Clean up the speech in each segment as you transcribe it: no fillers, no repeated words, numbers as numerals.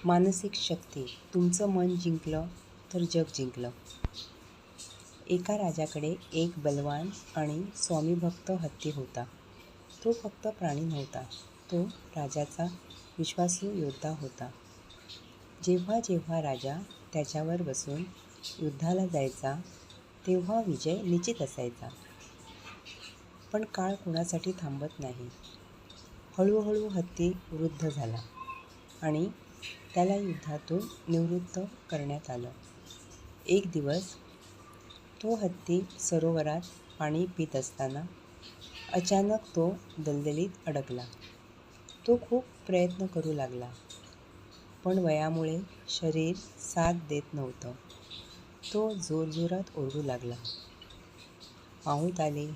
मानसिक शक्ती. तुमचं मन जिंकलं तर जग जिंकलं. एका राजाकडे एक बलवान आणि स्वामीभक्त हत्ती होता. तो फक्त प्राणी नव्हता, तो राजाचा विश्वासू योद्धा होता. जेव्हा जेव्हा राजा त्याच्यावर बसून युद्धाला जायचा तेव्हा विजय निश्चित असायचा. पण काळ कुणासाठी थांबत नाही. हळूहळू हत्ती वृद्ध झाला आणि त्याला युद्धातून निवृत्त करण्यात आलं. एक दिवस तो हत्ती सरोवरात पाणी पित असताना अचानक तो दलदलीत अडकला. तो खूप प्रयत्न करू लागला, पण वयामुळे शरीर साथ देत नव्हतं. तो जोरजोरात ओरडू लागला. माहूत आले,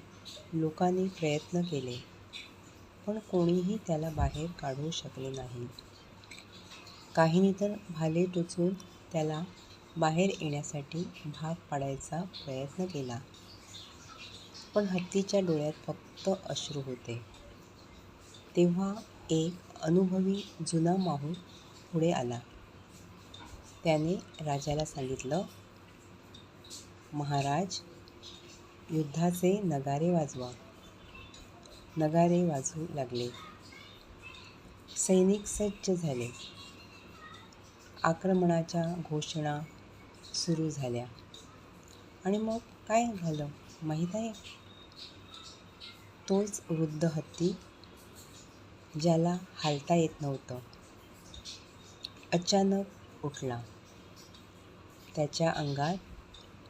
लोकांनी प्रयत्न केले, पण कोणीही त्याला बाहेर काढू शकले नाही. काहींनी तर भाले टोचून त्याला बाहेर येण्यासाठी भाग पाडायचा प्रयत्न केला, पण हत्तीच्या डोळ्यात फक्त अश्रू होते. तेव्हा एक अनुभवी जुना माहूत पुढे आला. त्याने राजाला सांगितलं, महाराज, युद्धाचे नगारे वाजवा. नगारे वाजू लागले. सैनिक सज्ज झाले. आक्रमणाच्या घोषणा सुरू झाल्या. आणि मग काय झालं माहीत आहे? तोच वृद्ध हत्ती, ज्याला हालता येत नव्हतं, अचानक उठला. त्याच्या अंगात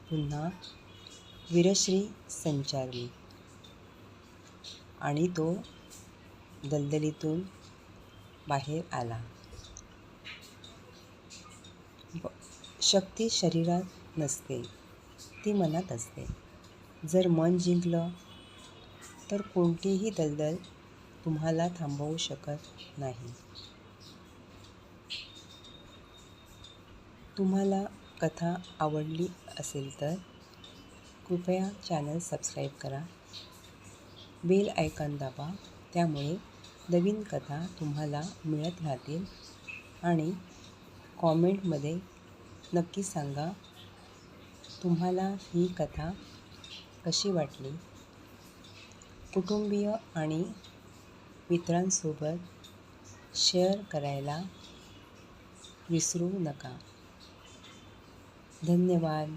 पुन्हा वीरश्री संचारली आणि तो दलदलीतून बाहेर आला. शक्ती शरीरात नसते, ती मनात असते. जर मन जिंकलं तर कोणतीही दलदल तुम्हाला थांबवू शकत नाही. तुम्हाला कथा आवडली असेल तर कृपया चॅनल सबस्क्राईब करा, बेल आयकॉन दाबा, त्यामुळे नवीन कथा तुम्हाला मिळत राहतील. आणि कॉमेंटमध्ये नक्की सांगा तुम्हाला ही कथा कशी वाटली. कुटुंबीय आणि मित्रांसोबत शेअर करायला विसरू नका. धन्यवाद.